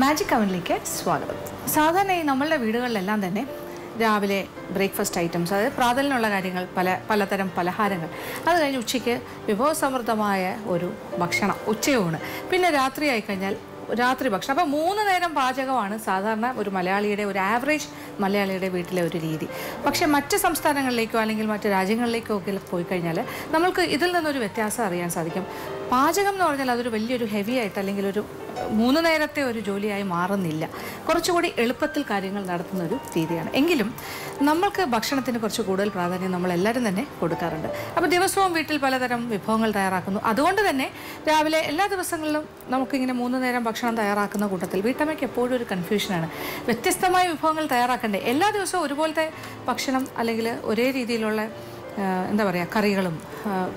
Magic അവനിലേക്ക് സ്വാഗതം. സാധാരണയായി നമ്മളുടെ വീടുകളിലെല്ലാം തന്നെ രാവിലെ ബ്രേക്ക്ഫാസ്റ്റ് ഐറ്റംസ്, അതായത് പ്രാതലിനുള്ള കാര്യങ്ങൾ, പലതരം പലഹാരങ്ങൾ, അത് കഴിഞ്ഞ് ഉച്ചയ്ക്ക് വിഭവസമൃദ്ധമായ ഒരു ഭക്ഷണം, ഉച്ചയൂണ്, പിന്നെ രാത്രി ആയിക്കഴിഞ്ഞാൽ രാത്രി ഭക്ഷണം. അപ്പോൾ 3 നേരം പാചകമാണ് സാധാരണ ഒരു മലയാളിയുടെ, ഒരു ആവറേജ് മലയാളിയുടെ വീട്ടിലെ ഒരു രീതി. പക്ഷേ മറ്റ് സംസ്ഥാനങ്ങളിലേക്കോ അല്ലെങ്കിൽ മറ്റ് രാജ്യങ്ങളിലേക്കോ ഒക്കെ പോയി കഴിഞ്ഞാൽ നമ്മൾക്ക് ഇതിൽ നിന്നൊരു വ്യത്യാസം അറിയാൻ സാധിക്കും. പാചകം എന്ന് പറഞ്ഞാൽ അതൊരു വലിയൊരു ഹെവി ആയിട്ട് അല്ലെങ്കിൽ ഒരു 3 നേരത്തെ ഒരു ജോലിയായി മാറുന്നില്ല. കുറച്ചുകൂടി എളുപ്പത്തിൽ കാര്യങ്ങൾ നടത്തുന്ന ഒരു രീതിയാണ്. എങ്കിലും നമ്മൾക്ക് ഭക്ഷണത്തിന് കുറച്ച് കൂടുതൽ പ്രാധാന്യം നമ്മളെല്ലാവരും തന്നെ കൊടുക്കാറുണ്ട്. അപ്പോൾ ദിവസവും വീട്ടിൽ പലതരം വിഭവങ്ങൾ തയ്യാറാക്കുന്നു. അതുകൊണ്ട് തന്നെ രാവിലെ എല്ലാ ദിവസങ്ങളിലും നമുക്കിങ്ങനെ 3 നേരം ഭക്ഷണം തയ്യാറാക്കുന്ന കൂട്ടത്തിൽ വീട്ടമ്മയ്ക്ക് എപ്പോഴും ഒരു കൺഫ്യൂഷനാണ്. വ്യത്യസ്തമായ വിഭവങ്ങൾ തയ്യാറാക്കണ്ടേ? എല്ലാ ദിവസവും ഒരുപോലത്തെ ഭക്ഷണം അല്ലെങ്കിൽ ഒരേ രീതിയിലുള്ള എന്താ പറയുക, കറികളും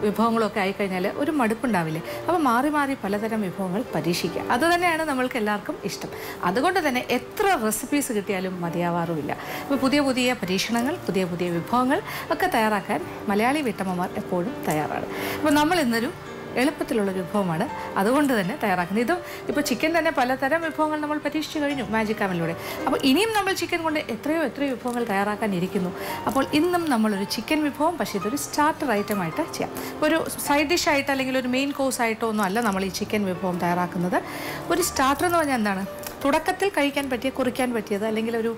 വിഭവങ്ങളും ഒക്കെ ആയിക്കഴിഞ്ഞാൽ ഒരു മടുപ്പുണ്ടാവില്ലേ? അപ്പോൾ മാറി മാറി പലതരം വിഭവങ്ങൾ പരീക്ഷിക്കുക. അതുതന്നെയാണ് നമ്മൾക്ക് എല്ലാവർക്കും ഇഷ്ടം. അതുകൊണ്ട് തന്നെ എത്ര റെസിപ്പീസ് കിട്ടിയാലും മതിയാവാറുമില്ല. അപ്പോൾ പുതിയ പുതിയ പരീക്ഷണങ്ങൾ, പുതിയ പുതിയ വിഭവങ്ങൾ ഒക്കെ തയ്യാറാക്കാൻ മലയാളി വീട്ടമ്മമാർ എപ്പോഴും തയ്യാറാണ്. അപ്പോൾ നമ്മൾ ഇന്നൊരു എളുപ്പത്തിലുള്ളൊരു വിഭവമാണ് അതുകൊണ്ട് തന്നെ തയ്യാറാക്കുന്നത്. ഇതും ഇപ്പോൾ ചിക്കൻ തന്നെ പലതരം വിഭവങ്ങൾ നമ്മൾ പരീക്ഷിച്ച് കഴിഞ്ഞു മാജിക് അവനിലൂടെ. അപ്പോൾ ഇനിയും നമ്മൾ ചിക്കൻ കൊണ്ട് എത്രയോ വിഭവങ്ങൾ തയ്യാറാക്കാൻ ഇരിക്കുന്നു. അപ്പോൾ ഇന്നും നമ്മളൊരു ചിക്കൻ വിഭവം, പക്ഷേ ഇതൊരു സ്റ്റാർട്ടർ ഐറ്റമായിട്ട് ചെയ്യാം. ഒരു സൈഡ് ഡിഷായിട്ട് അല്ലെങ്കിൽ ഒരു മെയിൻ കോഴ്സ് ആയിട്ടോ ഒന്നും അല്ല നമ്മൾ ഈ ചിക്കൻ വിഭവം തയ്യാറാക്കുന്നത്. ഒരു സ്റ്റാർട്ടർ എന്ന് പറഞ്ഞാൽ എന്താണ്? തുടക്കത്തിൽ കഴിക്കാൻ പറ്റിയ, കുറിക്കാൻ പറ്റിയത്, അല്ലെങ്കിൽ ഒരു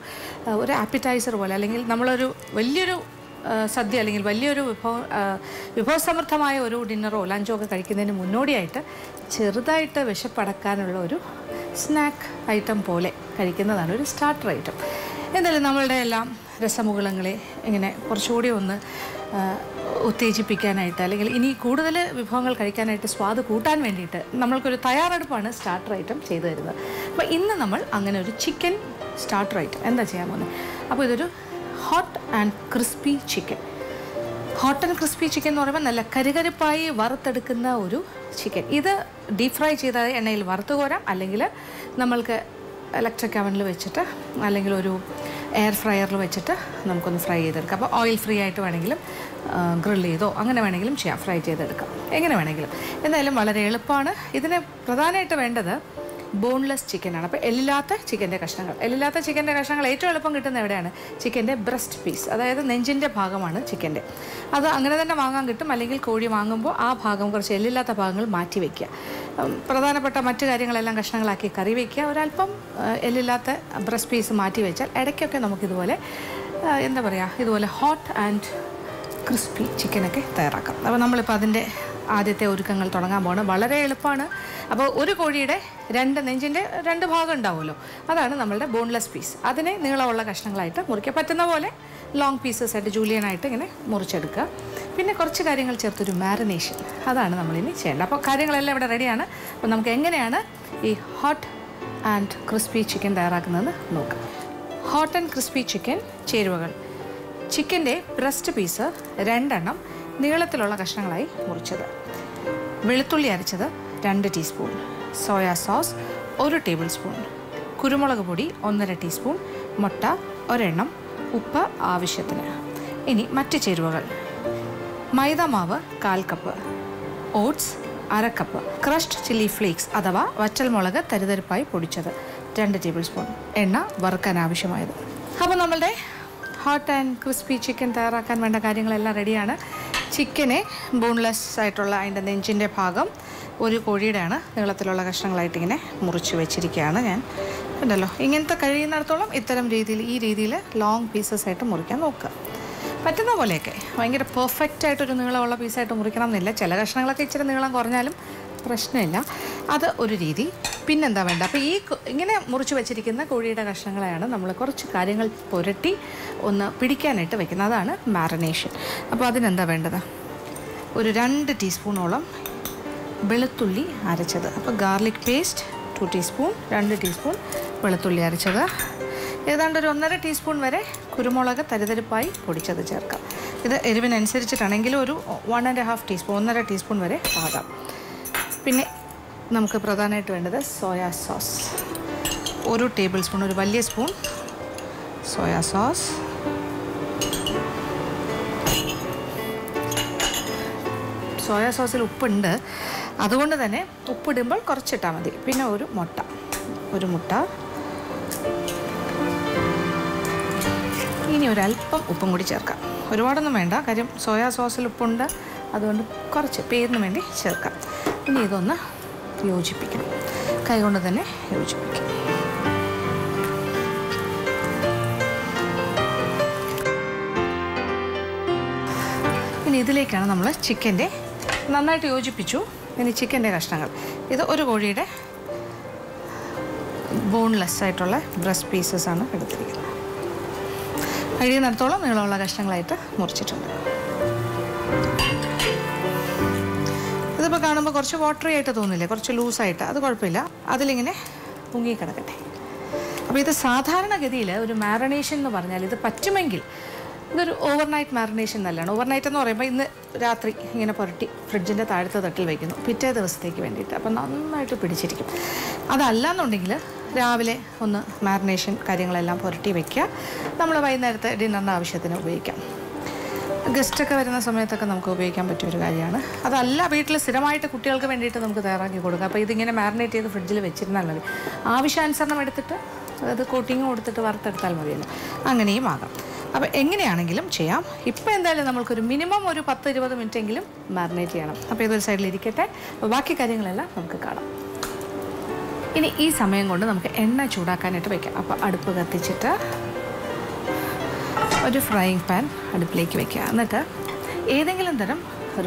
ആപ്പിറ്റൈസർ പോലെ, അല്ലെങ്കിൽ നമ്മളൊരു വലിയൊരു സദ്യ അല്ലെങ്കിൽ വലിയൊരു വിഭവസമൃദ്ധമായ ഒരു ഡിന്നറോ ലഞ്ചോ ഒക്കെ കഴിക്കുന്നതിന് മുന്നോടിയായിട്ട് ചെറുതായിട്ട് വിശപ്പടക്കാനുള്ള ഒരു സ്നാക്ക് ഐറ്റം പോലെ കഴിക്കുന്നതാണ് ഒരു സ്റ്റാർട്ടർ ഐറ്റം. എന്തായാലും നമ്മളുടെ എല്ലാം രസമുകുളങ്ങളെ ഇങ്ങനെ കുറച്ചുകൂടി ഒന്ന് ഉത്തേജിപ്പിക്കാനായിട്ട്, അല്ലെങ്കിൽ ഇനി കൂടുതൽ വിഭവങ്ങൾ കഴിക്കാനായിട്ട്, സ്വാദ് കൂട്ടാൻ വേണ്ടിയിട്ട് നമ്മൾക്കൊരു തയ്യാറെടുപ്പാണ് സ്റ്റാർട്ടർ ഐറ്റം ചെയ്തു തരുന്നത്. അപ്പോൾ ഇന്ന് നമ്മൾ അങ്ങനെ ഒരു ചിക്കൻ സ്റ്റാർട്ടർ ഐറ്റം എന്താ ചെയ്യാൻ പോകുന്നത്? അപ്പോൾ ഇതൊരു hot and crispy chicken. Hot and crispy chicken എന്ന് പറയുമ്പോൾ നല്ല കരുകരുപ്പായി വറുത്തെടുക്കുന്ന ഒരു ചിക്കൻ. ഇത് ഡീപ് ഫ്രൈ ചെയ്ത എണ്ണയിൽ വറുത്ത് കോരാം, അല്ലെങ്കിൽ നമ്മൾക്ക് ഇലക്ട്രിക് അവനിൽ വെച്ചിട്ട് അല്ലെങ്കിൽ ഒരു എയർ ഫ്രയറിൽ വെച്ചിട്ട് നമുക്കൊന്ന് ഫ്രൈ ചെയ്തെടുക്കാം. അപ്പോൾ ഓയിൽ ഫ്രീ ആയിട്ട് വേണമെങ്കിലും ഗ്രിൽ ചെയ്തോ അങ്ങനെ വേണമെങ്കിലും ചെയ്യാം, ഫ്രൈ ചെയ്തെടുക്കാം, എങ്ങനെ വേണമെങ്കിലും. എന്തായാലും വളരെ എളുപ്പമാണ്. ഇതിന് പ്രധാനമായിട്ട് വേണ്ടത് ബോൺലെസ് ചിക്കനാണ്. അപ്പോൾ എല്ലില്ലാത്ത ചിക്കൻ്റെ കഷ്ണങ്ങൾ ഏറ്റവും എളുപ്പം കിട്ടുന്ന എവിടെയാണ്? ചിക്കൻ്റെ ബ്രസ്റ്റ് പീസ്, അതായത് നെഞ്ചിൻ്റെ ഭാഗമാണ് ചിക്കൻ്റെ. അത് അങ്ങനെ തന്നെ വാങ്ങാൻ കിട്ടും. അല്ലെങ്കിൽ കോഴി വാങ്ങുമ്പോൾ ആ ഭാഗം, കുറച്ച് എല്ലില്ലാത്ത ഭാഗങ്ങൾ മാറ്റി വയ്ക്കുക. പ്രധാനപ്പെട്ട മറ്റു കാര്യങ്ങളെല്ലാം കഷ്ണങ്ങളാക്കി കറി വയ്ക്കുക. ഒരല്പം എല്ലില്ലാത്ത ബ്രസ്റ്റ് പീസ് മാറ്റി വെച്ചാൽ ഇടയ്ക്കൊക്കെ നമുക്കിതുപോലെ എന്താ പറയുക, ഇതുപോലെ ഹോട്ട് ആൻഡ് ക്രിസ്പി ചിക്കനൊക്കെ തയ്യാറാക്കാം. അപ്പോൾ നമ്മളിപ്പോൾ അതിൻ്റെ ആദ്യത്തെ ഒരുക്കങ്ങൾ തുടങ്ങാൻ പോകണം. വളരെ എളുപ്പമാണ്. അപ്പോൾ ഒരു കോഴിയുടെ നെഞ്ചിൻ്റെ 2 ഭാഗം ഉണ്ടാവുമല്ലോ, അതാണ് നമ്മളുടെ ബോൺലെസ് പീസ്. അതിനെ നീളമുള്ള കഷ്ണങ്ങളായിട്ട് മുറിക്കുക. പറ്റുന്ന പോലെ ലോങ് പീസസ് ആയിട്ട് ജൂലിയനായിട്ട് ഇങ്ങനെ മുറിച്ചെടുക്കുക. പിന്നെ കുറച്ച് കാര്യങ്ങൾ ചേർത്തൊരു മാരിനേഷൻ, അതാണ് നമ്മളിനി ചെയ്യേണ്ടത്. അപ്പോൾ കാര്യങ്ങളെല്ലാം ഇവിടെ റെഡിയാണ്. അപ്പോൾ നമുക്ക് എങ്ങനെയാണ് ഈ ഹോട്ട് ആൻഡ് ക്രിസ്പി ചിക്കൻ തയ്യാറാക്കുന്നതെന്ന് നോക്കാം. ഹോട്ട് ആൻഡ് ക്രിസ്പി ചിക്കൻ ചേരുവകൾ: ചിക്കൻ്റെ ബ്രസ്റ്റ് പീസ് 2 എണ്ണം നീളത്തിലുള്ള കഷ്ണങ്ങളായി മുറിച്ചത്, വെളുത്തുള്ളി അരച്ചത് 2 teaspoon, soya sauce 1 table spoon, കുരുമുളക് പൊടി 1.5 ടീസ്പൂൺ, മുട്ട 1 എണ്ണം, ഉപ്പ് ആവശ്യത്തിന്. ഇനി മറ്റ് ചേരുവകൾ: മൈദാമാവ് 1/4 cup, oats 1/2 cup, crushed chilli flakes അഥവാ വറ്റൽമുളക് തരിതരിപ്പായി പൊടിച്ചത് 2 ടേബിൾ സ്പൂൺ, എണ്ണ വറുക്കാൻ ആവശ്യമായത്. അപ്പോൾ നമ്മളുടെ ഹോട്ട് ആൻഡ് ക്രിസ്പി ചിക്കൻ തയ്യാറാക്കാൻ വേണ്ട കാര്യങ്ങളെല്ലാം റെഡിയാണ്. ചിക്കനെ ബോൺലെസ് ആയിട്ടുള്ള അതിൻ്റെ നെഞ്ചിൻ്റെ ഭാഗം ഒരു കോഴിയുടെയാണ് നീളത്തിലുള്ള കഷ്ണങ്ങളായിട്ട് ഇങ്ങനെ മുറിച്ച് വെച്ചിരിക്കുകയാണ് ഞാൻ. ഉണ്ടല്ലോ, ഇങ്ങനത്തെ കഴിയുന്നിടത്തോളം ഇത്തരം ഈ രീതിയിൽ ലോങ് പീസസ് ആയിട്ട് മുറിക്കാൻ നോക്കുക. പറ്റുന്ന പോലെയൊക്കെ ഭയങ്കര പെർഫെക്റ്റ് ആയിട്ടൊരു നീളമുള്ള പീസായിട്ട് മുറിക്കണം എന്നില്ല. ചില കഷ്ണങ്ങളൊക്കെ ഇച്ചിരി നീളം കുറഞ്ഞാലും പ്രശ്നമില്ല. അത് ഒരു രീതി. പിന്നെന്താ വേണ്ട? അപ്പോൾ ഇങ്ങനെ മുറിച്ച് വെച്ചിരിക്കുന്ന കോഴിയുടെ കഷ്ണങ്ങളെയാണ് നമ്മൾ കുറച്ച് കാര്യങ്ങൾ പുരട്ടി ഒന്ന് പിടിക്കാനായിട്ട് വെക്കുന്നത്. അതാണ് മാരിനേഷൻ. അപ്പോൾ അതിനെന്താ വേണ്ടത്? ഒരു 2 ടീസ്പൂണോളം വെളുത്തുള്ളി അരച്ചത്. അപ്പോൾ ഗാർലിക് പേസ്റ്റ് 2 ടീസ്പൂൺ, 2 ടീസ്പൂൺ വെളുത്തുള്ളി അരച്ചത്, ഏതാണ്ട് ഒരു 1.5 ടീസ്പൂൺ വരെ കുരുമുളക് തരിതരിപ്പായി പൊടിച്ചത് ചേർക്കാം. ഇത് എരിവിനനുസരിച്ചിട്ടാണെങ്കിലും ഒരു 1.5 ടീസ്പൂൺ, 1.5 ടീസ്പൂൺ വരെ ആകാം. പിന്നെ നമുക്ക് പ്രധാനമായിട്ട് വേണ്ടത് സോയാ സോസ് 1 ടേബിൾ സ്പൂൺ, ഒരു വലിയ സ്പൂൺ സോയാ സോസ്. സോയാ സോസിൽ ഉപ്പുണ്ട്, അതുകൊണ്ട് തന്നെ ഉപ്പിടുമ്പോൾ കുറച്ചിട്ടാൽ മതി. പിന്നെ ഒരു മുട്ട, ഇനി ഒരല്പം ഉപ്പും കൂടി ചേർക്കാം. ഒരുപാടൊന്നും വേണ്ട, കാര്യം സോയാ സോസിൽ ഉപ്പുണ്ട്, അതുകൊണ്ട് കുറച്ച് പേരിന് വേണ്ടി ചേർക്കാം. ഇനി ഇതൊന്ന് യോജിപ്പിക്കണം, കൈകൊണ്ട് തന്നെ യോജിപ്പിക്കും. ഇനി ഇതിലേക്കാണ് നമ്മൾ ചിക്കൻ്റെ നന്നായിട്ട് യോജിപ്പിച്ചു. ഇനി ചിക്കൻ്റെ കഷ്ണങ്ങൾ, ഇത് ഒരു കോഴിയുടെ ബോൺലെസ് ആയിട്ടുള്ള ബ്രസ്റ്റ് പീസസ് ആണ് എടുത്തിരിക്കുന്നത്. കഴിയുന്നിടത്തോളം നീളമുള്ള കഷ്ണങ്ങളായിട്ട് മുറിച്ചിട്ടുണ്ട്. ഇതിപ്പോൾ കാണുമ്പോൾ കുറച്ച് വാട്ടറി ആയിട്ട് തോന്നില്ലേ, കുറച്ച് ലൂസായിട്ട്, അത് കുഴപ്പമില്ല, അതിലിങ്ങനെ മുങ്ങി കിടക്കട്ടെ. അപ്പോൾ ഇത് സാധാരണഗതിയിൽ ഒരു മാരിനേഷൻ എന്ന് പറഞ്ഞാൽ ഇത് പറ്റുമെങ്കിൽ ഇതൊരു ഓവർനൈറ്റ് മാരിനേഷൻ നല്ലതാണ്. ഓവർനൈറ്റ് എന്ന് പറയുമ്പോൾ ഇന്ന് രാത്രി ഇങ്ങനെ പുരട്ടി ഫ്രിഡ്ജിൻ്റെ താഴത്തെ തട്ടിൽ വയ്ക്കുന്നു പിറ്റേ ദിവസത്തേക്ക് വേണ്ടിയിട്ട്, അപ്പോൾ നന്നായിട്ട് പിടിച്ചിരിക്കും. അതല്ല എന്നുണ്ടെങ്കിൽ രാവിലെ ഒന്ന് മാരിനേഷൻ കാര്യങ്ങളെല്ലാം പുരട്ടി വയ്ക്കുക, നമ്മൾ വൈകുന്നേരത്തെ ഡിന്നറിൻ്റെ ആവശ്യത്തിന് ഉപയോഗിക്കാം. ഗസ്റ്റൊക്കെ വരുന്ന സമയത്തൊക്കെ നമുക്ക് ഉപയോഗിക്കാൻ പറ്റിയൊരു കാര്യമാണ്. അതല്ല വീട്ടിൽ സ്ഥിരമായിട്ട് കുട്ടികൾക്ക് വേണ്ടിയിട്ട് നമുക്ക് തയ്യാറാക്കി കൊടുക്കാം. അപ്പോൾ ഇതിങ്ങനെ മാരിനേറ്റ് ചെയ്ത് ഫ്രിഡ്ജിൽ വെച്ചിരുന്നാൽ മതി. ആവശ്യാനുസരണം എടുത്തിട്ട് അത് കോട്ടിങ് കൊടുത്തിട്ട് വറുത്തെടുത്താൽ മതിയല്ലോ, അങ്ങനെയും ആകാം. അപ്പോൾ എങ്ങനെയാണെങ്കിലും ചെയ്യാം. ഇപ്പോൾ എന്തായാലും നമ്മൾക്കൊരു മിനിമം ഒരു 10-20 മിനിറ്റെങ്കിലും മാരിനേറ്റ് ചെയ്യണം. അപ്പോൾ ഇതൊരു സൈഡിലിരിക്കട്ടെ, ബാക്കി കാര്യങ്ങളെല്ലാം നമുക്ക് കാണാം. ഇനി ഈ സമയം കൊണ്ട് നമുക്ക് എണ്ണ ചൂടാക്കാനായിട്ട് വയ്ക്കാം. അപ്പോൾ അടുപ്പ് കത്തിച്ചിട്ട് ഒരു ഫ്രൈയിങ് പാൻ അടുപ്പിലേക്ക് വയ്ക്കുക. എന്നിട്ട് ഏതെങ്കിലും തരം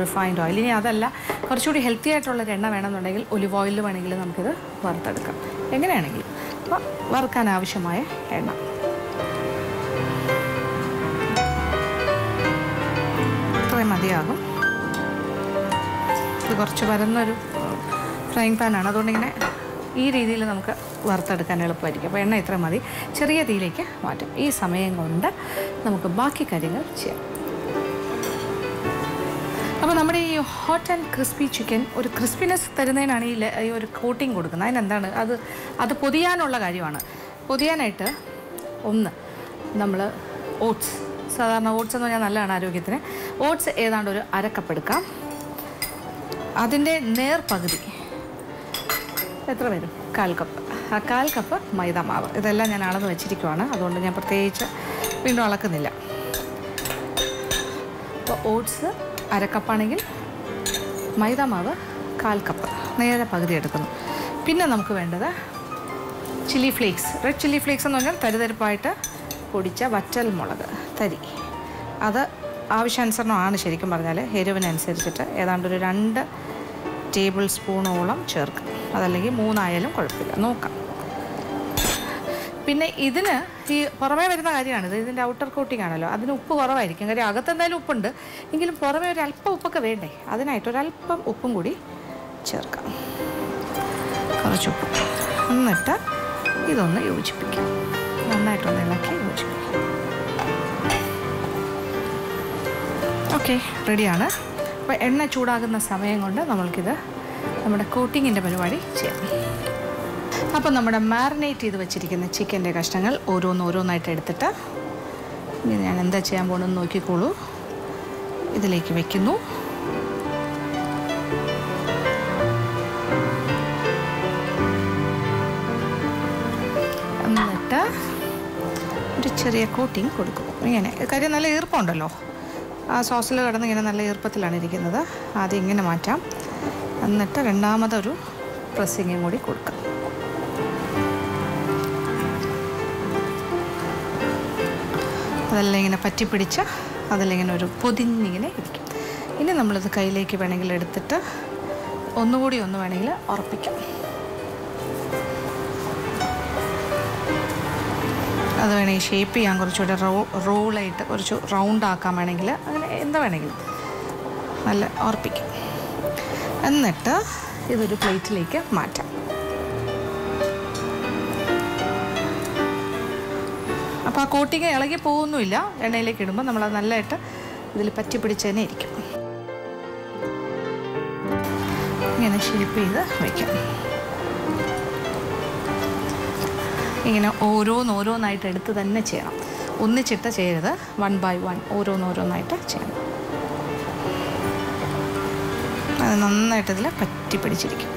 റിഫൈൻഡ് ഓയിൽ, ഇനി അതല്ല കുറച്ചുകൂടി ഹെൽത്തി ആയിട്ടുള്ളൊരു എണ്ണ വേണമെന്നുണ്ടെങ്കിൽ ഒലിവ് ഓയിൽ വേണമെങ്കിൽ നമുക്കിത് വറുത്തെടുക്കാം, എങ്ങനെയാണെങ്കിലും. അപ്പോൾ വറുക്കാൻ ആവശ്യമായ എണ്ണ ഇത്രയും മതിയാകും. ഇത് കുറച്ച് പരന്നൊരു ഫ്രൈയിങ് പാനാണ്, അതുകൊണ്ടിങ്ങനെ ഈ രീതിയിൽ നമുക്ക് വറുത്തെടുക്കാൻ എളുപ്പമായിരിക്കും. അപ്പോൾ എണ്ണ ഇത്ര മതി, ചെറിയ തീയിലേക്ക് മാറ്റും. ഈ സമയം കൊണ്ട് നമുക്ക് ബാക്കി കാര്യങ്ങൾ ചെയ്യാം. അപ്പോൾ നമ്മുടെ ഈ ഹോട്ട് ആൻഡ് ക്രിസ്പി ചിക്കൻ ഒരു ക്രിസ്പിനെസ് തരുന്നതിനാണ് ഈ ഒരു കോട്ടിങ് കൊടുക്കുന്നത്. അതിനെന്താണ് അത് പൊതിയാനുള്ള കാര്യമാണ്. പൊതിയാനായിട്ട് ഒന്ന് നമ്മൾ ഓട്സ്, സാധാരണ ഓട്സ് എന്ന് പറഞ്ഞാൽ നല്ലതാണ് ആരോഗ്യത്തിന്. ഓട്സ് ഏതാണ്ട് ഒരു 1/2 കപ്പ് എടുക്കാം. അതിൻ്റെ നേർ പകുതി എത്ര വരും? 1/4 കപ്പ്. ആ 1/4 കപ്പ് മൈദ മാവ്. ഇതെല്ലാം ഞാൻ അളന്ന് വെച്ചിരിക്കുവാണ്, അതുകൊണ്ട് ഞാൻ പ്രത്യേകിച്ച് വീണ്ടും അളക്കുന്നില്ല. അപ്പോൾ ഓട്സ് 1/2 കപ്പാണെങ്കിൽ മൈദ മാവ് 1/4 കപ്പ്, നേരെ പകുതി എടുക്കുന്നു. പിന്നെ നമുക്ക് വേണ്ടത് chilli flakes. Red chilli flakes എന്ന് പറഞ്ഞാൽ തരിതരിപ്പായിട്ട് പൊടിച്ച വറ്റൽ മുളക് തരി. അത് ആവശ്യാനുസരണമാണ്, ശരിക്കും പറഞ്ഞാൽ എരിവിനനുസരിച്ചിട്ട് ഏതാണ്ട് ഒരു 2 ടേബിൾ സ്പൂണോളം ചേർക്കും. അതല്ലെങ്കിൽ 3 ആയാലും കുഴപ്പമില്ല, നോക്കാം. പിന്നെ ഇതിന് ഈ പുറമേ വരുന്ന കാര്യമാണിത്, ഇതിൻ്റെ ഔട്ടർ കോട്ടിംഗ് ആണല്ലോ, അതിന് ഉപ്പ് കുറവായിരിക്കും. കാര്യം അകത്ത് എന്തായാലും ഉപ്പുണ്ട്, എങ്കിലും പുറമേ ഒരു അല്പം ഉപ്പൊക്കെ വേണ്ടേ, അതിനായിട്ട് ഒരല്പം ഉപ്പും കൂടി ചേർക്കാം, കുറച്ച് ഉപ്പ്. എന്നിട്ട് ഇതൊന്ന് യോജിപ്പിക്കാം, നന്നായിട്ടൊന്ന് ഇളക്കി യോജിപ്പിക്കാം. ഓക്കെ, റെഡിയാണ്. അപ്പോൾ എണ്ണ ചൂടാകുന്ന സമയം കൊണ്ട് നമ്മൾക്കിത് നമ്മുടെ കോട്ടിങ്ങിൻ്റെ പരിപാടി ചെയ്യാം. അപ്പോൾ നമ്മുടെ മാരിനേറ്റ് ചെയ്ത് വെച്ചിരിക്കുന്ന ചിക്കൻ്റെ കഷ്ണങ്ങൾ ഓരോന്നായിട്ട് എടുത്തിട്ട് ഇനി ഞാൻ എന്താ ചെയ്യാൻ പോകുന്നതെന്ന് നോക്കിക്കോളൂ. ഇതിലേക്ക് വയ്ക്കുന്നു. എന്നിട്ട് ഒരു ചെറിയ കോട്ടിങ് കൊടുക്കും. ഇങ്ങനെ കാര്യം നല്ല ഈർപ്പമുണ്ടല്ലോ, ആ സോസിൽ കിടന്ന് ഇങ്ങനെ നല്ല ഈർപ്പത്തിലാണ് ഇരിക്കുന്നത്. ആദ്യം ഇങ്ങനെ മാറ്റാം, എന്നിട്ട് രണ്ടാമതൊരു പ്രസ്സിങ്ങും കൂടി കൊടുക്കാം. അതെല്ലാം ഇങ്ങനെ പറ്റിപ്പിടിച്ച് അതിലിങ്ങനെ ഒരു പൊതിഞ്ഞിങ്ങനെ ഇരിക്കും. ഇനി നമ്മളിത് കയ്യിലേക്ക് വേണമെങ്കിൽ എടുത്തിട്ട് ഒന്നുകൂടി വേണമെങ്കിൽ ഉറപ്പിക്കാം. അത് വേണമെങ്കിൽ ഷേപ്പ് ചെയ്യാൻ കുറച്ചുകൂടെ റോളായിട്ട് കുറച്ച് റൗണ്ട് ആക്കാൻ വേണമെങ്കിൽ അങ്ങനെ എന്താ വേണമെങ്കിലും നല്ല ഉറപ്പിക്കാം. എന്നിട്ട് ഇതൊരു പ്ലേറ്റിലേക്ക് മാറ്റാം. അപ്പോൾ ആ കോട്ടിങ് ഇളകി പോകുന്നുമില്ല, എണ്ണയിലേക്ക് ഇടുമ്പോൾ നമ്മളത് നല്ലതായിട്ട് ഇതിൽ പറ്റി പിടിച്ച് തന്നെ ഇരിക്കും. ഇങ്ങനെ ഷേപ്പ് ചെയ്ത് വയ്ക്കാം. ഇങ്ങനെ ഓരോന്നായിട്ട് എടുത്ത് തന്നെ ചെയ്യണം, ഒന്നിച്ചിട്ട് ചെയ്യരുത്. 1 by 1 ഓരോന്നായിട്ട് ചെയ്യണം. അത് നന്നായിട്ട് ഇതിൽ പറ്റി പിടിച്ചിരിക്കും.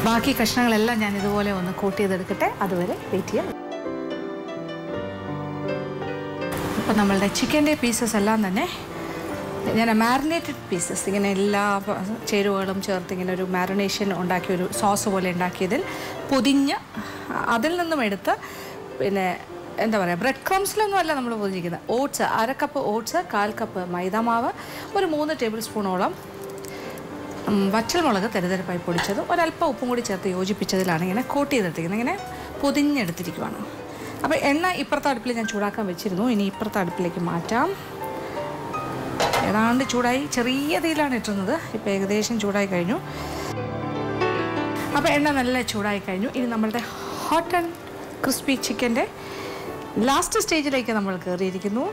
ബാക്കി കഷ്ണങ്ങളെല്ലാം ഞാൻ ഇതുപോലെ ഒന്ന് കോട്ട് ചെയ്തെടുക്കട്ടെ, അതുവരെ വെയിറ്റ് ചെയ്യാം. അപ്പോൾ നമ്മളുടെ ചിക്കൻ്റെ പീസസ് എല്ലാം തന്നെ ഞാൻ മാരിനേറ്റഡ് പീസസ് ഇങ്ങനെ എല്ലാ ചേരുവകളും ചേർത്ത് ഇങ്ങനെ ഒരു മാരിനേഷൻ ഉണ്ടാക്കിയ ഒരു സോസ് പോലെ ഉണ്ടാക്കിയതിൽ പൊതിഞ്ഞ് അതിൽ നിന്നും എടുത്ത് പിന്നെ എന്താ പറയുക ബ്രെഡ് ക്രംസിലൊന്നും അല്ല നമ്മൾ പൊതിഞ്ഞിരിക്കുന്നത്. ഓട്സ് 1/2 കപ്പ് ഓട്സ്, 1/4 കപ്പ് മൈദാമാവ്, ഒരു 3 ടേബിൾ സ്പൂണോളം വറ്റൽമുളക് തെരുതെരപ്പായി പൊടിച്ചത്, ഒരല്പം ഉപ്പും കൂടി ചേർത്ത് യോജിപ്പിച്ചതിലാണ് ഇങ്ങനെ കോട്ട് ചെയ്തെടുത്തിരിക്കുന്നത്. ഇങ്ങനെ പൊതിഞ്ഞെടുത്തിരിക്കുവാണ്. അപ്പോൾ എണ്ണ ഇപ്പുറത്തെ അടുപ്പിൽ ഞാൻ ചൂടാക്കാൻ വെച്ചിരുന്നു. ഇനി ഇപ്പുറത്തെ അടുപ്പിലേക്ക് മാറ്റാം. ഏതാണ്ട് ചൂടായി, ചെറിയ തീയിലാണ് ഇട്ടുന്നത്. ഇപ്പോൾ ഏകദേശം ചൂടായി കഴിഞ്ഞു. അപ്പോൾ എണ്ണ നല്ല ചൂടായി കഴിഞ്ഞു. ഇനി നമ്മളുടെ ഹോട്ട് ആൻഡ് ക്രിസ്പി ചിക്കൻ്റെ ലാസ്റ്റ് സ്റ്റേജിലേക്ക് നമ്മൾ കയറിയിരിക്കുന്നു.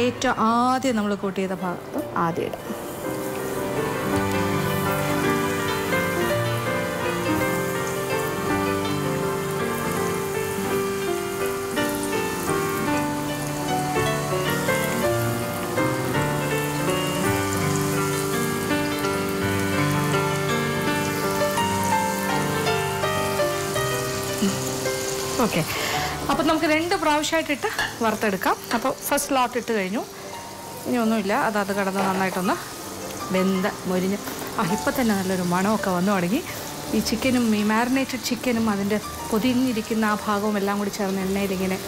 ഏറ്റവും ആദ്യം നമ്മൾ കോട്ട് ചെയ്ത ഭാഗത്ത് ആദ്യം ഇടാം. ഓക്കെ, അപ്പോൾ നമുക്ക് 2 പ്രാവശ്യമായിട്ടിട്ട് വറുത്തെടുക്കാം. അപ്പോൾ ഫസ്റ്റ് ലോട്ട് ഇട്ട് കഴിഞ്ഞു. ഇനി ഒന്നുമില്ല, അത് കിടന്ന് നന്നായിട്ടൊന്ന് വെന്ത് മൊരിഞ്ഞ് ഇപ്പം തന്നെ നല്ലൊരു മണമൊക്കെ വന്നു തുടങ്ങി. ഈ ചിക്കനും ഈ മാരിനേറ്റഡ് ചിക്കനും അതിൻ്റെ പൊതിഞ്ഞിരിക്കുന്ന ആ ഭാഗവും എല്ലാം കൂടി ചേർന്ന് എണ്ണയിലിങ്ങനെ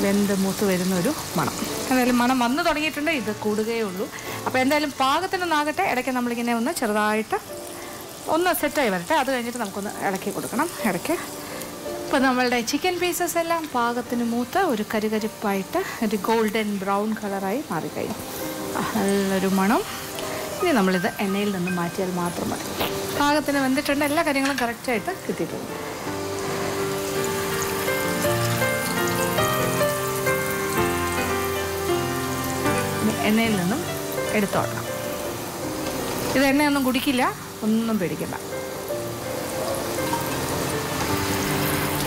വെന്ത് മൂത്ത് വരുന്നൊരു മണം. എന്തായാലും മണം വന്നു തുടങ്ങിയിട്ടുണ്ട്. ഇത് കൂടുകയേ ഉള്ളൂ. അപ്പോൾ എന്തായാലും പാകത്തിനൊന്നാകട്ടെ. ഇടയ്ക്ക് നമ്മളിങ്ങനെ ഒന്ന് ചെറുതായിട്ട് ഒന്ന് സെറ്റായി വരട്ടെ. അത് കഴിഞ്ഞിട്ട് നമുക്കൊന്ന് ഇളക്കി കൊടുക്കണം ഇടയ്ക്ക്. ഇപ്പോൾ നമ്മളുടെ ചിക്കൻ പീസസ് എല്ലാം പാകത്തിന് മൂത്ത് ഒരു കരികരിപ്പായിട്ട് ഒരു ഗോൾഡൻ ബ്രൗൺ കളറായി മാറിക്കഴിഞ്ഞു. നല്ലൊരു മണം. ഇനി നമ്മളിത് എണ്ണയിൽ നിന്ന് മാറ്റിയാൽ മാത്രം മതി. പാകത്തിന് വെന്തിട്ടുണ്ട്. എല്ലാ കാര്യങ്ങളും കറക്റ്റായിട്ട് കിട്ടിയിട്ടുണ്ട്. എണ്ണയിൽ നിന്നും എടുത്തോളണം. ഇത് എണ്ണയൊന്നും കുടിക്കില്ല, ഒന്നും പേടിക്കണ്ട.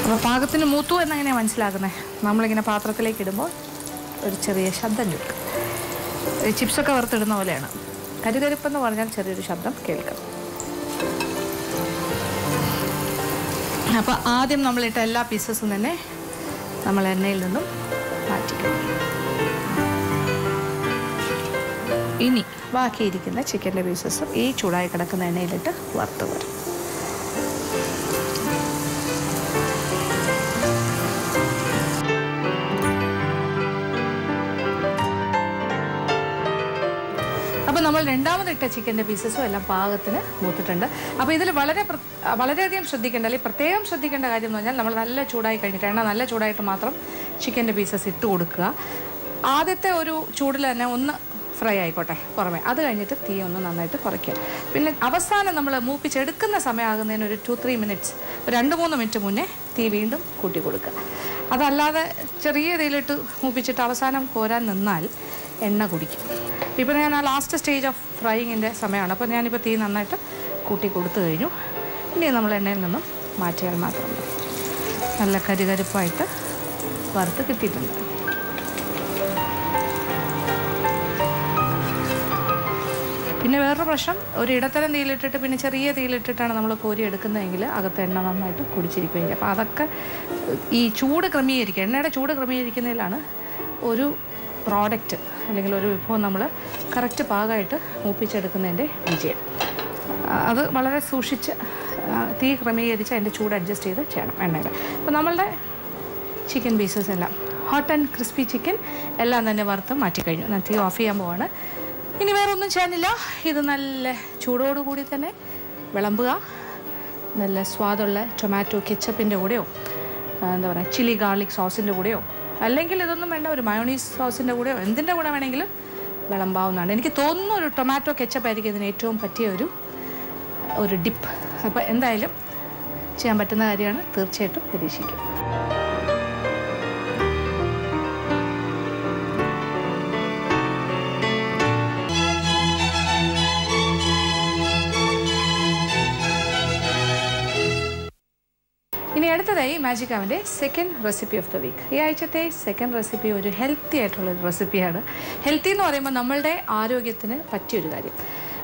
അപ്പോൾ പാകത്തിന് മൂത്തു എന്നെങ്ങനെയാണ് മനസ്സിലാക്കുന്നത്? നമ്മളിങ്ങനെ പാത്രത്തിലേക്ക് ഇടുമ്പോൾ ഒരു ചെറിയ ശബ്ദം കേൾക്കും. ചിപ്സൊക്കെ വറുത്തിടുന്ന പോലെയാണ്. കരികരിപ്പെന്ന് പറഞ്ഞാൽ ചെറിയൊരു ശബ്ദം കേൾക്കും. അപ്പോൾ ആദ്യം നമ്മളിട്ട എല്ലാ പീസസും തന്നെ നമ്മൾ എണ്ണയിൽ നിന്നും മാറ്റിക്കും. ഇനി ബാക്കിയിരിക്കുന്ന ചിക്കൻ്റെ പീസസും ഈ ചൂടായി കിടക്കുന്ന എണ്ണയിലിട്ട് വറുത്ത് വരും. അപ്പോൾ നമ്മൾ രണ്ടാമതിട്ട ചിക്കൻ്റെ പീസസും എല്ലാം പാകത്തിന് മൂത്തിട്ടുണ്ട്. അപ്പോൾ ഇതിൽ വളരെയധികം ശ്രദ്ധിക്കേണ്ട, അല്ലെങ്കിൽ പ്രത്യേകം ശ്രദ്ധിക്കേണ്ട കാര്യം എന്ന് പറഞ്ഞാൽ നമ്മൾ നല്ല ചൂടായി കഴിഞ്ഞിട്ട് എണ്ണ നല്ല ചൂടായിട്ട് മാത്രം ചിക്കൻ്റെ പീസസ് ഇട്ട് കൊടുക്കുക. ആദ്യത്തെ ഒരു ചൂടിൽ തന്നെ ഒന്ന് ഫ്രൈ ആയിക്കോട്ടെ പുറമേ. അത് കഴിഞ്ഞിട്ട് തീ ഒന്ന് നന്നായിട്ട് കുറയ്ക്കുക. പിന്നെ അവസാനം നമ്മൾ മൂപ്പിച്ചെടുക്കുന്ന സമയമാകുന്നതിന് ഒരു 2-3 മിനിറ്റ്സ്, 2-3 മിനിറ്റ് മുന്നേ തീ വീണ്ടും കൂട്ടി കൊടുക്കുക. അതല്ലാതെ ചെറിയ തീയിലിട്ട് മൂപ്പിച്ചിട്ട് അവസാനം കോരാൻ നിന്നാൽ എണ്ണ കുടിക്കും. ഇപ്പോൾ ഞാൻ ആ ലാസ്റ്റ് സ്റ്റേജ് ഓഫ് ഫ്രൈയിങ്ങിൻ്റെ സമയമാണ്. അപ്പോൾ ഞാനിപ്പോൾ തീ നന്നായിട്ട് കൂട്ടി കൊടുത്തു കഴിഞ്ഞു. ഇനി നമ്മൾ എണ്ണയിൽ നിന്നും മാറ്റിയാൽ മാത്രം മതി. നല്ല കരികരിപ്പായിട്ട് വറുത്ത് കിട്ടിയിട്ടുണ്ട്. പിന്നെ വേറൊരു പ്രശ്നം, ഒരു ഇടത്തരം തീയിലിട്ടിട്ട് പിന്നെ ചെറിയ തീയിലിട്ടിട്ടാണ് നമ്മൾ കോരി എടുക്കുന്നതെങ്കിൽ അകത്ത് എണ്ണ നന്നായിട്ട് കുടിച്ചിരിക്കുകയും. അപ്പോൾ അതൊക്കെ ഈ ചൂട് ക്രമീകരിക്കുക, എണ്ണയുടെ ചൂട് ക്രമീകരിക്കുന്നതിലാണ് ഒരു പ്രോഡക്റ്റ് അല്ലെങ്കിൽ ഒരു വിഭവം നമ്മൾ കറക്റ്റ് പാകമായിട്ട് മൂപ്പിച്ചെടുക്കുന്നതിൻ്റെ വിജയം. അത് വളരെ സൂക്ഷിച്ച് തീ ക്രമീകരിച്ച് അതിൻ്റെ ചൂട് അഡ്ജസ്റ്റ് ചെയ്ത് ചെയ്യണം എണ്ണയിൽ. അപ്പോൾ നമ്മളുടെ ചിക്കൻ പീസസ് എല്ലാം ഹോട്ട് ആൻഡ് ക്രിസ്പി ചിക്കൻ എല്ലാം തന്നെ വറുത്ത് മാറ്റിക്കഴിഞ്ഞു. ഞാൻ തീ ഓഫ് ചെയ്യാൻ പോവാണ്. ഇനി വേറെ ഒന്നും ചെയ്യാനില്ല. ഇത് നല്ല ചൂടോടുകൂടി തന്നെ വിളമ്പുക. നല്ല സ്വാദുള്ള ടൊമാറ്റോ കെച്ചപ്പിൻ്റെ കൂടെയോ എന്താ പറയുക ചില്ലി ഗാർലിക് സോസിൻ്റെ കൂടെയോ, അല്ലെങ്കിൽ ഇതൊന്നും വേണ്ട ഒരു മയോണീസ് സോസിൻ്റെ കൂടെയോ എന്തിൻ്റെ കൂടെ വേണമെങ്കിലും വിളമ്പാവുന്നതാണ്. എനിക്ക് തോന്നുന്നു ഒരു ടൊമാറ്റോ കെച്ചപ്പായിരിക്കും ഇതിന് ഏറ്റവും പറ്റിയ ഒരു ഡിപ്പ്. അപ്പോൾ എന്തായാലും ചെയ്യാൻ പറ്റുന്ന കാര്യമാണ്, തീർച്ചയായിട്ടും പരീക്ഷിക്കും. ഇനി അടുത്തതായി മാജിക് അവൻ്റെ second recipe of the week. ഈ ആഴ്ചത്തെ സെക്കൻഡ് റെസിപ്പി ഒരു ഹെൽത്തി ആയിട്ടുള്ളൊരു റെസിപ്പിയാണ്. ഹെൽത്തി എന്ന് പറയുമ്പോൾ നമ്മളുടെ ആരോഗ്യത്തിന് പറ്റിയൊരു കാര്യം.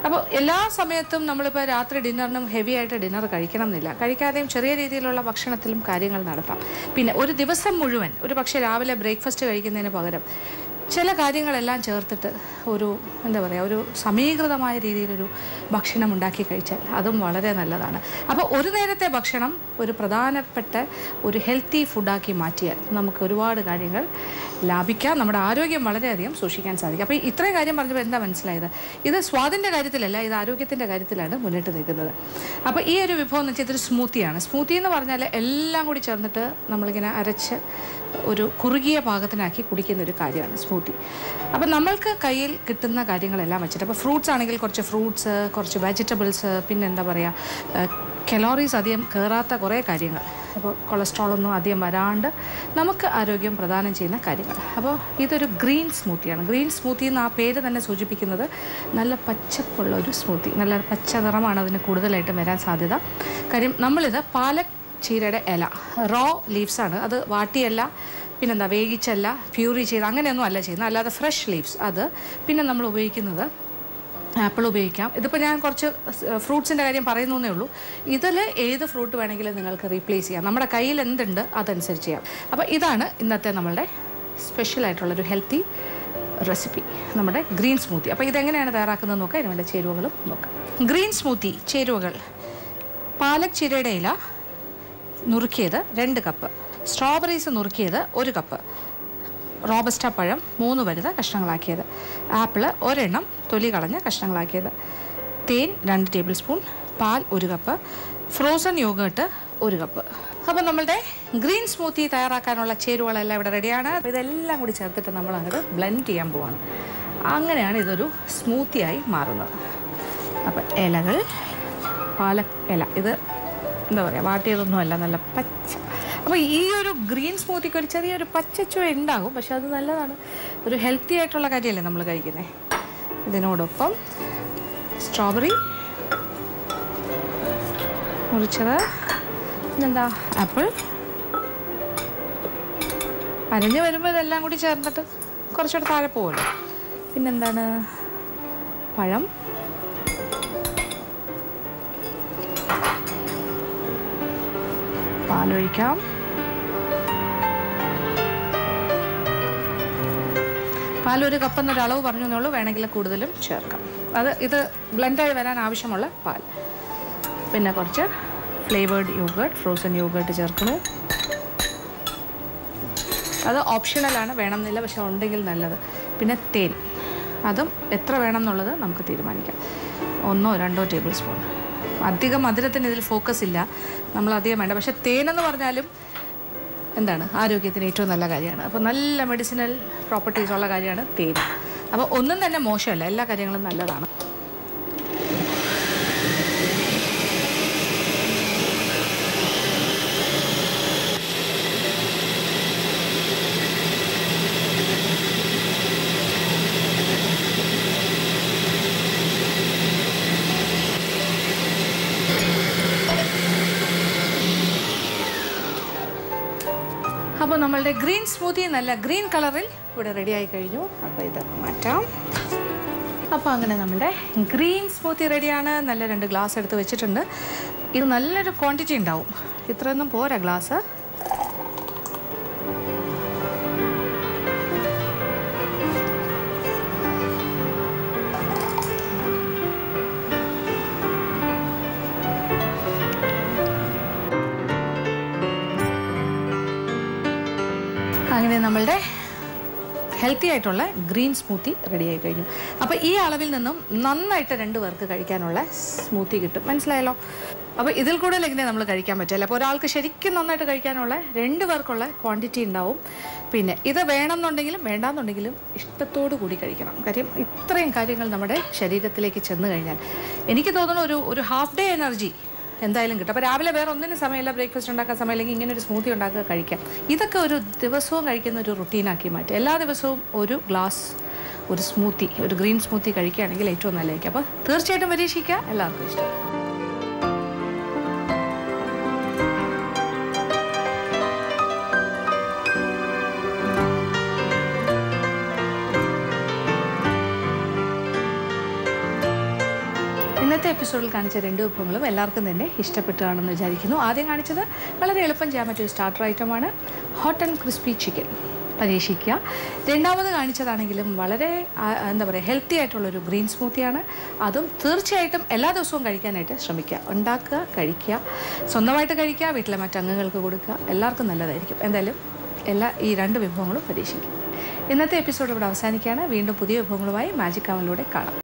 അപ്പോൾ എല്ലാ സമയത്തും നമ്മളിപ്പോൾ രാത്രി ഡിന്നറിനും ഹെവി ആയിട്ട് ഡിന്നർ കഴിക്കണം എന്നില്ല. കഴിക്കാതെയും ചെറിയ രീതിയിലുള്ള ഭക്ഷണത്തിലും കാര്യങ്ങൾ നടത്താം. പിന്നെ ഒരു ദിവസം മുഴുവൻ ഒരു പക്ഷേ രാവിലെ ബ്രേക്ക്ഫാസ്റ്റ് കഴിക്കുന്നതിന് പകരം ചില കാര്യങ്ങളെല്ലാം ചേർത്തിട്ട് ഒരു എന്താ പറയുക, ഒരു സമീകൃതമായ രീതിയിലൊരു ഭക്ഷണം ഉണ്ടാക്കി കഴിച്ചാൽ അതും വളരെ നല്ലതാണ്. അപ്പോൾ ഒരു നേരത്തെ ഭക്ഷണം ഒരു പ്രധാനപ്പെട്ട ഒരു ഹെൽത്തി ഫുഡാക്കി മാറ്റിയാൽ നമുക്ക് ഒരുപാട് കാര്യങ്ങൾ ലാഭിക്കാം, നമ്മുടെ ആരോഗ്യം വളരെയധികം സൂക്ഷിക്കാൻ സാധിക്കും. അപ്പോൾ ഇത്രയും കാര്യം പറഞ്ഞപ്പോൾ എന്താ മനസ്സിലായത്? ഇത് സ്വാദിൻ്റെ കാര്യത്തിലല്ല, ഇത് ആരോഗ്യത്തിൻ്റെ കാര്യത്തിലാണ് മുന്നിട്ട് നിൽക്കുന്നത്. അപ്പോൾ ഈ ഒരു വിഭവം എന്ന് വെച്ചാൽ ഇതൊരു സ്മൂത്തിയാണ്. സ്മൂത്തി എന്ന് പറഞ്ഞാൽ എല്ലാം കൂടി ചേർന്നിട്ട് നമ്മളിങ്ങനെ അരച്ച് ഒരു കുറുകിയ പാകത്തിനാക്കി കുടിക്കുന്നൊരു കാര്യമാണ് സ്മൂത്തി. അപ്പം നമ്മൾക്ക് കയ്യിൽ കിട്ടുന്ന കാര്യങ്ങളെല്ലാം വെച്ചിട്ട്, അപ്പോൾ ഫ്രൂട്ട്സ് ആണെങ്കിൽ കുറച്ച് ഫ്രൂട്ട്സ്, കുറച്ച് വെജിറ്റബിൾസ്, പിന്നെ എന്താ പറയുക, കലോറീസ് അധികം കയറാത്ത കുറേ കാര്യങ്ങൾ, അപ്പോൾ കൊളസ്ട്രോളൊന്നും അധികം വരാണ്ട് നമുക്ക് ആരോഗ്യം പ്രദാനം ചെയ്യുന്ന കാര്യങ്ങൾ. അപ്പോൾ ഇതൊരു ഗ്രീൻ സ്മൂത്തിയാണ്. ഗ്രീൻ സ്മൂത്തി എന്ന് ആ പേര് തന്നെ സൂചിപ്പിക്കുന്നത് നല്ല പച്ചപ്പുള്ള ഒരു സ്മൂത്തി, നല്ല പച്ച നിറമാണ് അതിന് കൂടുതലായിട്ട് വരാൻ സാധ്യത. കാര്യം നമ്മളിത് പാലക് ചീരയുടെ ഇല, റോ ലീവ്സാണ്, അത് വാട്ടിയല്ല, പിന്നെന്താ വേവിച്ചല്ല, പ്യൂറി ചെയ്ത് അങ്ങനെയൊന്നും അല്ല ചെയ്യുന്നത്, അല്ലാതെ ഫ്രഷ് ലീവ്സ് അത്. പിന്നെ നമ്മൾ ഉപയോഗിക്കുന്നത് ആപ്പിൾ ഉപയോഗിക്കാം. ഇതിപ്പോൾ ഞാൻ കുറച്ച് ഫ്രൂട്ട്സിൻ്റെ കാര്യം പറയുന്നേ ഉള്ളൂ. ഇതിൽ ഏത് ഫ്രൂട്ട് വേണമെങ്കിലും നിങ്ങൾക്ക് റീപ്ലേസ് ചെയ്യാം, നമ്മുടെ കയ്യിൽ എന്തുണ്ട് അതനുസരിച്ച് ചെയ്യാം. അപ്പോൾ ഇതാണ് ഇന്നത്തെ നമ്മളുടെ സ്പെഷ്യലായിട്ടുള്ളൊരു ഹെൽത്തി റെസിപ്പി, നമ്മുടെ ഗ്രീൻ സ്മൂത്തി. അപ്പോൾ ഇതെങ്ങനെയാണ് തയ്യാറാക്കുന്നത് നോക്കാം, ഇതിന് വേണ്ട ചേരുവകളും നോക്കാം. ഗ്രീൻ സ്മൂത്തി ചേരുവകൾ: പാലക് ചീരയുടെ ഇല നുറുക്കിയത് 2 കപ്പ്, സ്ട്രോബെറീസ് നുറുക്കിയത് 1 കപ്പ്, റോബസ്റ്റ പഴം 3 വലുത് കഷ്ണങ്ങളാക്കിയത്, ആപ്പിൾ 1 എണ്ണം തൊലി കളഞ്ഞ് കഷ്ണങ്ങളാക്കിയത്, തേൻ 2 ടേബിൾ സ്പൂൺ, പാൽ 1 കപ്പ്, ഫ്രോസൺ യോഗേർട്ട് 1 കപ്പ്. അപ്പോൾ നമ്മളുടെ ഗ്രീൻ സ്മൂത്തി തയ്യാറാക്കാനുള്ള ചേരുവകളെല്ലാം ഇവിടെ റെഡിയാണ്. അപ്പോൾ ഇതെല്ലാം കൂടി ചേർത്തിട്ട് നമ്മൾ അങ്ങോട്ട് ബ്ലെൻഡ് ചെയ്യാൻ പോവാണ്. അങ്ങനെയാണ് ഇതൊരു സ്മൂത്തിയായി മാറുന്നത്. അപ്പോൾ ഇലകൾ, പാലക് ഇല, ഇത് എന്താ പറയുക, വാട്ടിയതൊന്നുമല്ല, നല്ല പച്ച. അപ്പോൾ ഈ ഒരു ഗ്രീൻ സ്മൂത്തിക്ക് ഒരു ചെറിയൊരു പച്ചച്ചുവ ഉണ്ടാകും, പക്ഷെ അത് നല്ലതാണ്, ഒരു ഹെൽത്തി ആയിട്ടുള്ള കാര്യമല്ലേ നമ്മൾ കഴിക്കുന്നത്. ഇതിനോടൊപ്പം സ്ട്രോബെറി മുറിച്ചത്, പിന്നെന്താ ആപ്പിൾ അരഞ്ഞ് വരുമ്പോൾ ഇതെല്ലാം കൂടി ചേർന്നിട്ട് കുറച്ചുകൂടെ താഴെ പോകുമല്ലോ. പിന്നെന്താണ്, പഴം, പാലൊഴിക്കാം, പാൽ 1 കപ്പ് എന്നൊരളവ് പറഞ്ഞു എന്നുള്ളൂ, വേണമെങ്കിൽ കൂടുതലും ചേർക്കാം. ഇത് ബ്ലെൻഡായി വരാൻ ആവശ്യമുള്ള പാൽ. പിന്നെ കുറച്ച് ഫ്ലേവേർഡ് യോഗേർട്ട്, ഫ്രോസൺ യോഗേർട്ട് ചേർക്കുന്നു. അത് ഓപ്ഷണലാണ്, വേണമെന്നില്ല, പക്ഷെ ഉണ്ടെങ്കിൽ നല്ലത്. പിന്നെ തേൻ, അതും എത്ര വേണം എന്നുള്ളത് നമുക്ക് തീരുമാനിക്കാം, 1 or 2 ടേബിൾ സ്പൂൺ. അധികം മധുരത്തിന് ഇതിൽ ഫോക്കസ് ഇല്ല, നമ്മൾ അധികം വേണ്ട. പക്ഷേ തേനെന്ന് പറഞ്ഞാലും എന്താണ്, ആരോഗ്യത്തിന് ഏറ്റവും നല്ല കാര്യമാണ്. അപ്പോൾ നല്ല മെഡിസിനൽ പ്രോപ്പർട്ടീസ് ഉള്ള കാര്യമാണ് തേൻ. അപ്പോൾ ഒന്നും തന്നെ മോശമല്ല, എല്ലാ കാര്യങ്ങളും നല്ലതാണ്. അപ്പോൾ നമ്മളുടെ ഗ്രീൻ സ്മൂത്തി നല്ല ഗ്രീൻ കളറിൽ ഇവിടെ റെഡി ആയി കഴിഞ്ഞു. അപ്പോൾ ഇത് മാറ്റാം. അപ്പോൾ അങ്ങനെ നമ്മുടെ ഗ്രീൻ സ്മൂത്തി റെഡിയാണ്. നല്ല 2 ഗ്ലാസ് എടുത്ത് വെച്ചിട്ടുണ്ട്. ഇത് നല്ലൊരു ക്വാണ്ടിറ്റി ഉണ്ടാവും, ഇത്രയൊന്നും പോരാ ഗ്ലാസ്. അങ്ങനെ നമ്മളുടെ ഹെൽത്തി ആയിട്ടുള്ള ഗ്രീൻ സ്മൂത്തി റെഡിയായി കഴിഞ്ഞു. അപ്പോൾ ഈ അളവിൽ നിന്നും നന്നായിട്ട് 2 പേർക്ക് കഴിക്കാനുള്ള സ്മൂത്തി കിട്ടും, മനസ്സിലായല്ലോ. അപ്പോൾ ഇതിൽ കൂടുതൽ എങ്ങനെ നമ്മൾ കഴിക്കാൻ പറ്റില്ല. അപ്പോൾ ഒരാൾക്ക് ശരിക്കും നന്നായിട്ട് കഴിക്കാനുള്ള 2 പേർക്കുള്ള ക്വാണ്ടിറ്റി ഉണ്ടാവും. പിന്നെ ഇത് വേണമെന്നുണ്ടെങ്കിലും വേണ്ടാന്നുണ്ടെങ്കിലും ഇഷ്ടത്തോടു കൂടി കഴിക്കണം. കാര്യം ഇത്രയും കാര്യങ്ങൾ നമ്മുടെ ശരീരത്തിലേക്ക് ചെന്ന് കഴിഞ്ഞാൽ എനിക്ക് തോന്നുന്നു ഒരു ഹാഫ് ഡേ എനർജി എന്തായാലും കിട്ടും. അപ്പോൾ രാവിലെ വേറെ ഒന്നിനും സമയമില്ല, ബ്രേക്ക്ഫാസ്റ്റ് ഉണ്ടാക്കാൻ സമയമില്ലെങ്കിൽ ഇങ്ങനെ ഒരു സ്മൂത്തി ഉണ്ടാക്കുക, കഴിക്കാം. ഇതൊക്കെ ഒരു ദിവസവും കഴിക്കുന്ന ഒരു റുട്ടീനാക്കി മാറ്റി എല്ലാ ദിവസവും ഒരു ഗ്ലാസ് ഒരു സ്മൂത്തി, ഒരു ഗ്രീൻ സ്മൂത്തി കഴിക്കുകയാണെങ്കിൽ ഏറ്റവും നല്ലതായിരിക്കും. അപ്പോൾ തീർച്ചയായിട്ടും പരീക്ഷിക്കുക, എല്ലാവർക്കും ഇഷ്ടം. ഇന്നത്തെ എപ്പിസോഡിൽ കാണിച്ച 2 വിഭവങ്ങളും എല്ലാവർക്കും തന്നെ ഇഷ്ടപ്പെട്ടാണെന്ന് വിചാരിക്കുന്നു. ആദ്യം കാണിച്ചത് വളരെ എളുപ്പം ചെയ്യാൻ പറ്റിയ സ്റ്റാർട്ടർ ഐറ്റമാണ് ഹോട്ട് ആൻഡ് ക്രിസ്പി ചിക്കൻ. പരീക്ഷിക്കുക. രണ്ടാമത് കാണിച്ചതാണെങ്കിലും വളരെ എന്താ പറയുക ഹെൽത്തി ആയിട്ടുള്ളൊരു ഗ്രീൻ സ്മൂത്തിയാണ്. അതും തീർച്ചയായിട്ടും എല്ലാ ദിവസവും കഴിക്കാനായിട്ട് ശ്രമിക്കുക. ഉണ്ടാക്കുക, കഴിക്കുക, സ്വന്തമായിട്ട് കഴിക്കുക, വീട്ടിലെ മറ്റംഗങ്ങൾക്ക് കൊടുക്കുക. എല്ലാവർക്കും നല്ലതായിരിക്കും. എന്തായാലും ഈ 2 വിഭവങ്ങളും പരീക്ഷിക്കുക. ഇന്നത്തെ എപ്പിസോഡ് ഇവിടെ അവസാനിക്കുകയാണ്. വീണ്ടും പുതിയ വിഭവങ്ങളുമായി മാജിക് അവനിലൂടെ കാണാം.